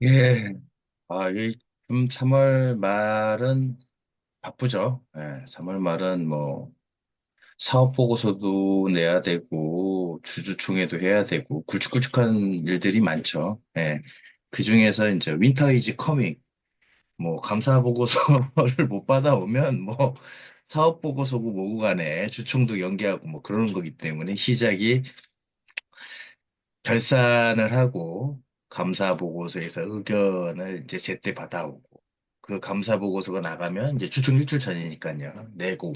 예, 좀 3월 말은 바쁘죠. 예, 3월 말은 뭐 사업 보고서도 내야 되고 주주총회도 해야 되고 굵직굵직한 일들이 많죠. 예, 그 중에서 이제 윈터 이즈 커밍 뭐 감사 보고서를 못 받아오면 뭐 사업 보고서고 뭐고 간에 주총도 연기하고 뭐 그러는 거기 때문에 시작이 결산을 하고 감사 보고서에서 의견을 이제 제때 받아오고 그 감사 보고서가 나가면 이제 주총 일주일 전이니까요. 내고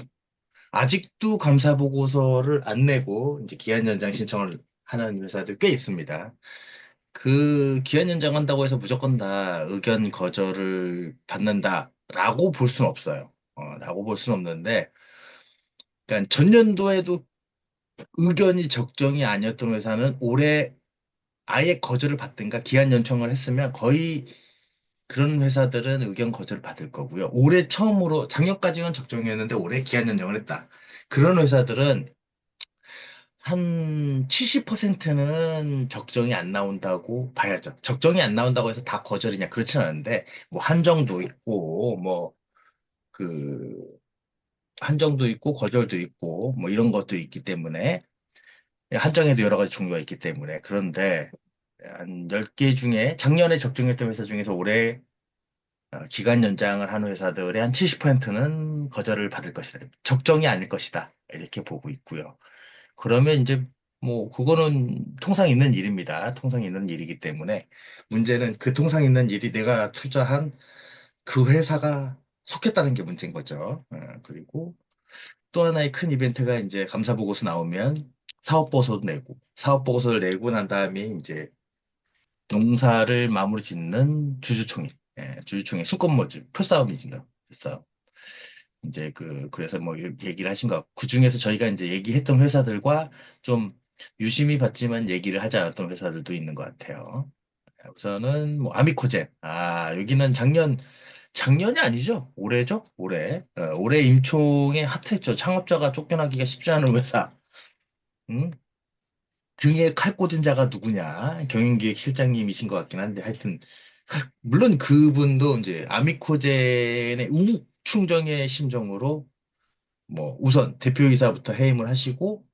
아직도 감사 보고서를 안 내고 이제 기한 연장 신청을 하는 회사들 꽤 있습니다. 그 기한 연장한다고 해서 무조건 다 의견 거절을 받는다라고 볼 수는 없어요. 라고 볼 수는 없는데, 그러니까 전년도에도 의견이 적정이 아니었던 회사는 올해 아예 거절을 받든가 기한 연청을 했으면 거의 그런 회사들은 의견 거절을 받을 거고요. 올해 처음으로 작년까지는 적정이었는데 올해 기한 연장을 했다. 그런 회사들은 한 70%는 적정이 안 나온다고 봐야죠. 적정이 안 나온다고 해서 다 거절이냐 그렇진 않은데 뭐 한정도 있고 뭐 그 한정도 있고 거절도 있고 뭐 이런 것도 있기 때문에 한정에도 여러 가지 종류가 있기 때문에 그런데 한 10개 중에 작년에 적정했던 회사 중에서 올해 기간 연장을 하는 회사들의 한 70%는 거절을 받을 것이다. 적정이 아닐 것이다. 이렇게 보고 있고요. 그러면 이제 뭐 그거는 통상 있는 일입니다. 통상 있는 일이기 때문에 문제는 그 통상 있는 일이 내가 투자한 그 회사가 속했다는 게 문제인 거죠. 그리고 또 하나의 큰 이벤트가 이제 감사 보고서 나오면 사업 보고서도 내고 사업 보고서를 내고 난 다음에 이제 농사를 마무리 짓는 주주총회, 주주총회 수건 모집, 표싸움이죠. 그래서 이제 그래서 뭐 얘기를 하신 것 같고, 그 중에서 저희가 이제 얘기했던 회사들과 좀 유심히 봤지만 얘기를 하지 않았던 회사들도 있는 것 같아요. 우선은 뭐 아미코젠. 여기는 작년이 아니죠. 올해죠. 올해 임총에 핫했죠. 창업자가 쫓겨나기가 쉽지 않은 회사. 음? 등에 칼 꽂은 자가 누구냐? 경영기획실장님이신 것 같긴 한데, 하여튼, 물론 그분도 이제 아미코젠의 우충정의 심정으로, 뭐, 우선 대표이사부터 해임을 하시고,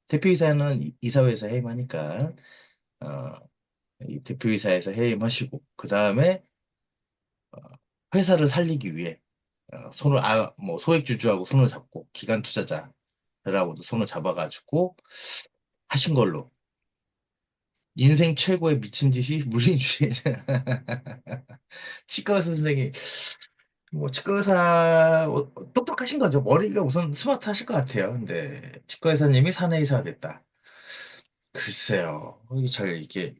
대표이사는 이사회에서 해임하니까, 어, 이 대표이사에서 해임하시고, 그 다음에 회사를 살리기 위해, 뭐, 소액주주하고 손을 잡고, 기관 투자자들하고도 손을 잡아가지고 하신 걸로. 인생 최고의 미친 짓이 물린주의. 치과 의사 선생님, 뭐, 치과 의사, 똑똑하신 거죠. 머리가 우선 스마트하실 것 같아요. 근데, 치과 의사님이 사내의사가 됐다. 글쎄요.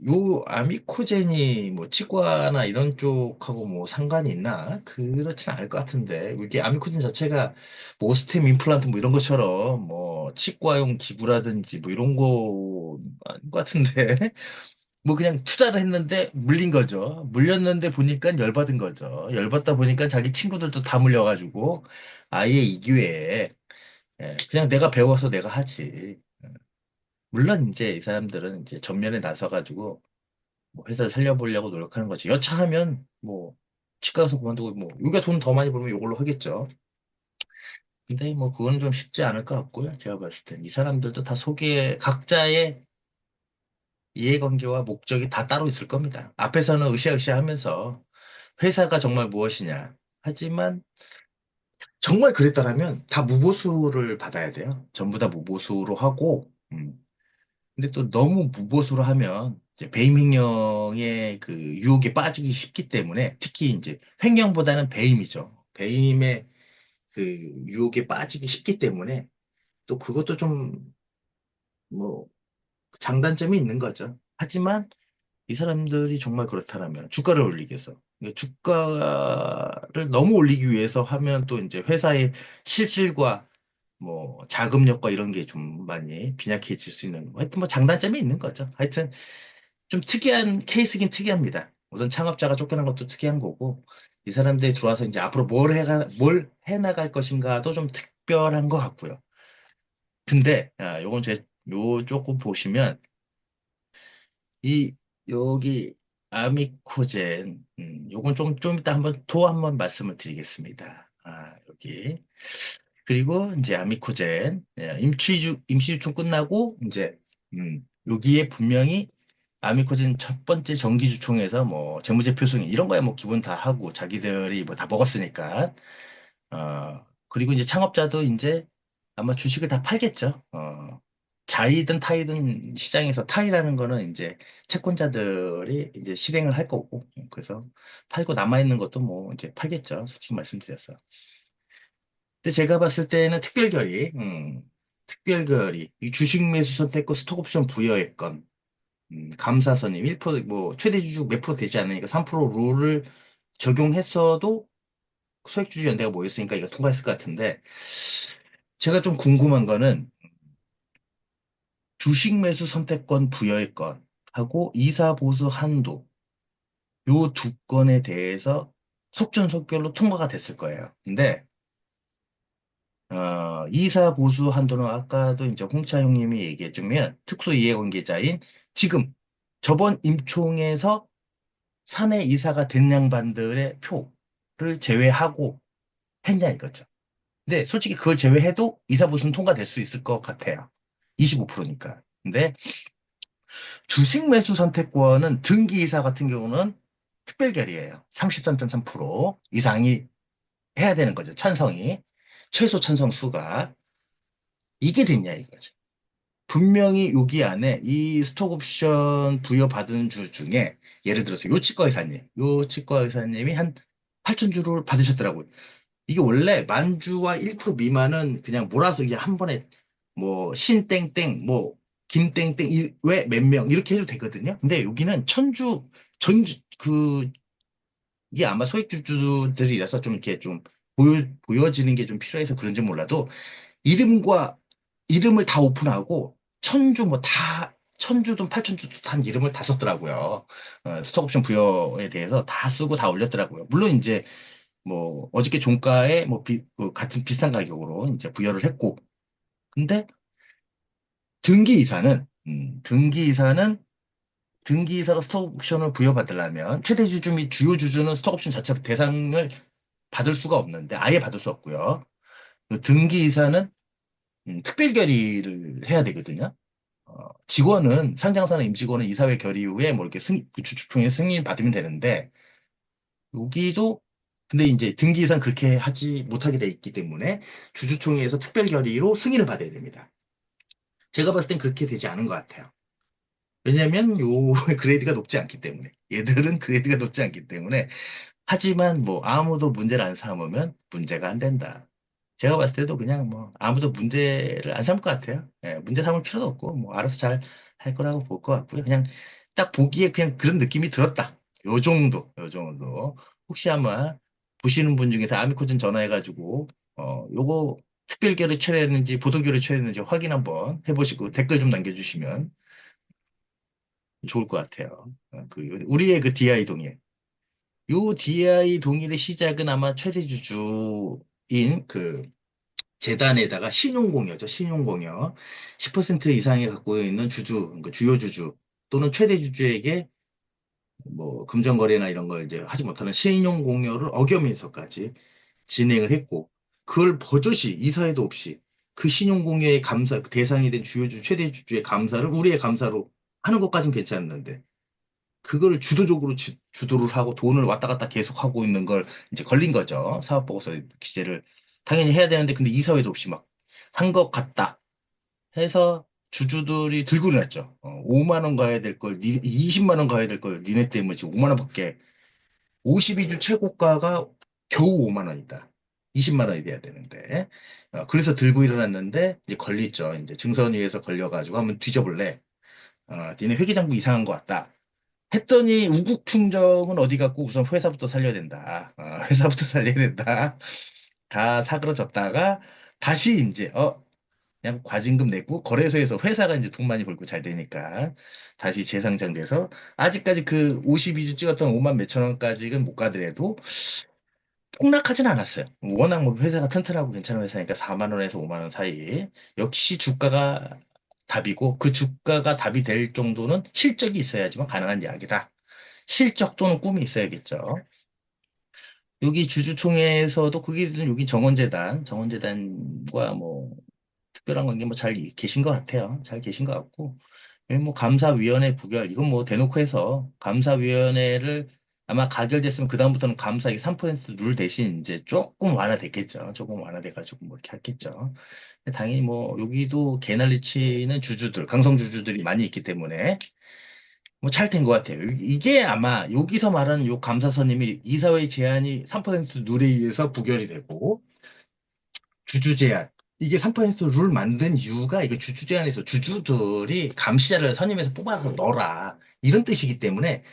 요 아미코젠이 뭐, 치과나 이런 쪽하고 뭐, 상관이 있나? 그렇진 않을 것 같은데, 이게 아미코젠 자체가 뭐, 오스템 임플란트 뭐, 이런 것처럼 뭐, 치과용 기구라든지 뭐, 이런 거 아닌 것 같은데. 뭐 그냥 투자를 했는데 물린 거죠. 물렸는데 보니까 열받은 거죠. 열받다 보니까 자기 친구들도 다 물려가지고 아예 이 기회에 그냥 내가 배워서 내가 하지. 물론 이제 이 사람들은 이제 전면에 나서가지고 뭐 회사를 살려보려고 노력하는 거지. 여차하면 뭐 치과 가서 그만두고 뭐 여기가 돈 더 많이 벌면 이걸로 하겠죠. 근데 뭐 그건 좀 쉽지 않을 것 같고요. 제가 봤을 땐 이 사람들도 다 속에 각자의 이해관계와 목적이 다 따로 있을 겁니다. 앞에서는 으쌰으쌰 하면서 회사가 정말 무엇이냐. 하지만 정말 그랬다라면 다 무보수를 받아야 돼요. 전부 다 무보수로 하고, 근데 또 너무 무보수로 하면 이제 배임 횡령의 그 유혹에 빠지기 쉽기 때문에 특히 이제 횡령보다는 배임이죠. 배임의 그 유혹에 빠지기 쉽기 때문에 또 그것도 좀 뭐 장단점이 있는 거죠. 하지만 이 사람들이 정말 그렇다면 주가를 올리겠어. 그러니까 주가를 너무 올리기 위해서 하면 또 이제 회사의 실질과 뭐 자금력과 이런 게 좀 많이 빈약해질 수 있는 하여튼 뭐 장단점이 있는 거죠. 하여튼 좀 특이한 케이스긴 특이합니다. 우선 창업자가 쫓겨난 것도 특이한 거고 이 사람들이 들어와서 이제 앞으로 뭘 해나갈 것인가도 좀 특별한 것 같고요. 근데 요건 요 조금 보시면 이 여기 아미코젠, 요건 좀 이따 한번 말씀을 드리겠습니다. 여기. 그리고 이제 아미코젠, 임시주총 끝나고, 이제, 여기에 분명히 아미코젠 첫 번째 정기주총에서 뭐, 재무제표 승인, 이런 거야 뭐 기본 다 하고, 자기들이 뭐 다 먹었으니까. 그리고 이제 창업자도 이제 아마 주식을 다 팔겠죠. 자이든 타이든 시장에서 타이라는 거는 이제 채권자들이 이제 실행을 할 거고, 그래서 팔고 남아있는 것도 뭐 이제 팔겠죠. 솔직히 말씀드렸어. 근데 제가 봤을 때는 특별결의, 이 주식 매수 선택권 스톡옵션 부여했건, 감사선임 1%, 뭐 최대 주주 몇 프로 되지 않으니까 3% 룰을 적용했어도 소액주주 연대가 모였으니까 이거 통과했을 것 같은데, 제가 좀 궁금한 거는 주식 매수 선택권 부여의 건하고 이사 보수 한도 요 두 건에 대해서 속전속결로 통과가 됐을 거예요. 근데 이사 보수 한도는 아까도 이제 홍차 형님이 얘기했지만 특수 이해관계자인 지금 저번 임총에서 사내 이사가 된 양반들의 표를 제외하고 했냐 이거죠. 근데 솔직히 그걸 제외해도 이사 보수는 통과될 수 있을 것 같아요. 25%니까. 근데 주식 매수 선택권은 등기이사 같은 경우는 특별결의예요. 33.3% 이상이 해야 되는 거죠. 찬성이. 최소 찬성 수가. 이게 됐냐 이거죠. 분명히 여기 안에 이 스톡옵션 부여받은 주 중에 예를 들어서 요 치과 의사님이 한 8천 주를 받으셨더라고요. 이게 원래 만주와 1% 미만은 그냥 몰아서 그냥 한 번에 뭐 신땡땡 뭐 김땡땡 왜 몇 명 이렇게 해도 되거든요. 근데 여기는 천주 전주 이게 아마 소액주주들이라서 좀 이렇게 좀 보여지는 게 좀 필요해서 그런지 몰라도 이름과 이름을 다 오픈하고 천주 뭐 다 천주든 팔천주든 한 이름을 다 썼더라고요. 스톡옵션 부여에 대해서 다 쓰고 다 올렸더라고요. 물론 이제 뭐 어저께 종가에 뭐 그 같은 비슷한 가격으로 이제 부여를 했고 근데 등기이사가 스톡옵션을 부여받으려면 최대 주주 및 주요 주주는 스톡옵션 자체 대상을 받을 수가 없는데 아예 받을 수 없고요. 그 등기이사는 특별 결의를 해야 되거든요. 직원은 상장사나 임직원은 이사회 결의 이후에 뭐 이렇게 그 주주총회 승인 받으면 되는데 여기도 근데 이제 등기이사는 그렇게 하지 못하게 돼 있기 때문에 주주총회에서 특별 결의로 승인을 받아야 됩니다. 제가 봤을 땐 그렇게 되지 않은 것 같아요. 왜냐면 요 그레이드가 높지 않기 때문에 얘들은 그레이드가 높지 않기 때문에 하지만 뭐 아무도 문제를 안 삼으면 문제가 안 된다. 제가 봤을 때도 그냥 뭐 아무도 문제를 안 삼을 것 같아요. 예, 문제 삼을 필요도 없고 뭐 알아서 잘 할 거라고 볼 것 같고요. 그냥 딱 보기에 그냥 그런 느낌이 들었다. 요 정도. 혹시 아마 보시는 분 중에서 아미코진 전화해가지고 요거 특별결의 처리했는지 보도결의 처리했는지 확인 한번 해보시고 댓글 좀 남겨주시면 좋을 것 같아요. 우리의 그 DI 동의. 요 DI 동일의 시작은 아마 최대 주주인 그 재단에다가 신용공여죠. 신용공여. 10% 이상이 갖고 있는 주주, 그러니까 주요 주주 또는 최대 주주에게 뭐 금전거래나 이런 걸 이제 하지 못하는 신용공여를 어겨면서까지 진행을 했고 그걸 버젓이 이사회도 없이 그 신용공여의 감사, 그 대상이 된 주요 주주, 최대 주주의 감사를 우리의 감사로 하는 것까진 괜찮았는데 그걸 주도적으로 주도를 하고 돈을 왔다 갔다 계속 하고 있는 걸 이제 걸린 거죠. 사업보고서 기재를 당연히 해야 되는데 근데 이사회도 없이 막 한 것 같다 해서 주주들이 들고 일어났죠. 5만 원 가야 될 걸, 20만 원 가야 될 걸 니네 때문에 지금 5만 원밖에 52주 최고가가 겨우 5만 원이다. 20만 원이 돼야 되는데. 그래서 들고 일어났는데 이제 걸리죠. 이제 증선위에서 걸려가지고 한번 뒤져볼래. 니네 회계장부 이상한 것 같다. 했더니 우국충정은 어디 갔고 우선 회사부터 살려야 된다. 회사부터 살려야 된다. 다 사그러졌다가 다시 이제 그냥 과징금 내고 거래소에서 회사가 이제 돈 많이 벌고 잘 되니까 다시 재상장돼서 아직까지 그 52주 찍었던 5만 몇천 원까지는 못 가더라도 폭락하진 않았어요. 워낙 뭐 회사가 튼튼하고 괜찮은 회사니까 4만 원에서 5만 원 사이. 역시 주가가 답이고 그 주가가 답이 될 정도는 실적이 있어야지만 가능한 이야기다. 실적 또는 꿈이 있어야겠죠. 여기 주주총회에서도 거기는 여기 정원재단과 뭐 특별한 관계 뭐 잘 계신 것 같아요. 잘 계신 것 같고. 그리고 뭐 감사위원회 부결, 이건 뭐 대놓고 해서 감사위원회를 아마 가결됐으면 그다음부터는 감사 이 3%룰 대신 이제 조금 완화됐겠죠. 조금 완화돼가지고 뭐 이렇게 했겠죠. 근데 당연히 뭐 여기도 개난리치는 주주들, 강성 주주들이 많이 있기 때문에 뭐 잘 된 것 같아요. 이게 아마 여기서 말하는 요 감사선임이 이사회 제안이 3% 룰에 의해서 부결이 되고 주주 제한. 이게 3%룰 만든 이유가 이거 주주 제한에서 주주들이 감시자를 선임해서 뽑아서 넣어라. 이런 뜻이기 때문에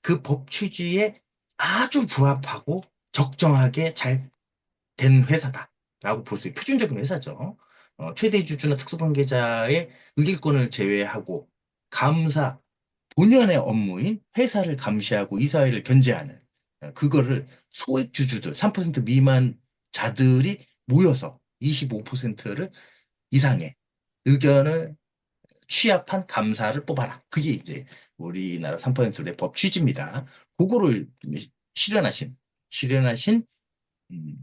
그 법 취지에 아주 부합하고 적정하게 잘 된 회사다라고 볼 수 있는 표준적인 회사죠. 최대 주주나 특수관계자의 의결권을 제외하고 감사 본연의 업무인 회사를 감시하고 이사회를 견제하는 그거를 소액 주주들 3% 미만 자들이 모여서 25%를 이상의 의견을 취합한 감사를 뽑아라. 그게 이제 우리나라 3%의 법 취지입니다. 그거를 실현하신 실현하신 음,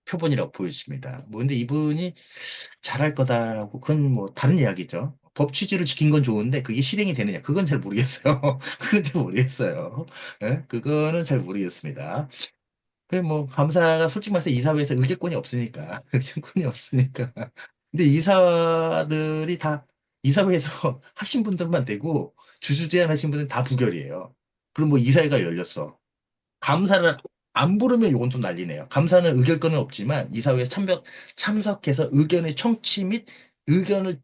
표본이라고 보여집니다. 뭐 근데 이분이 잘할 거다고 그건 뭐 다른 이야기죠. 법 취지를 지킨 건 좋은데 그게 실행이 되느냐? 그건 잘 모르겠어요. 그건 잘 모르겠어요. 예? 그거는 잘 모르겠습니다. 그 뭐 감사가 솔직히 말해서 이사회에서 의결권이 없으니까 의결권이 없으니까. 근데 이사들이 다 이사회에서 하신 분들만 되고 주주 제안하신 분들은 다 부결이에요. 그럼 뭐 이사회가 열렸어. 감사를 안 부르면 이건 또 난리네요. 감사는 의결권은 없지만 이사회에 참석해서 의견의 청취 및 의견을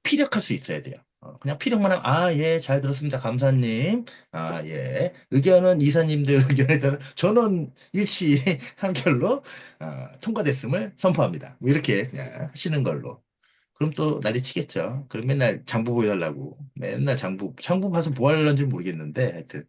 피력할 수 있어야 돼요. 그냥 피력만 하면, 아, 예, 잘 들었습니다. 감사님. 아, 예. 의견은 이사님들 의견에 따라 전원 일치 한결로 통과됐음을 선포합니다. 뭐 이렇게 그냥 하시는 걸로. 그럼 또 난리 치겠죠. 그럼 맨날 장부 보여달라고. 맨날 장부 봐서 뭐 하려는지 모르겠는데, 하여튼.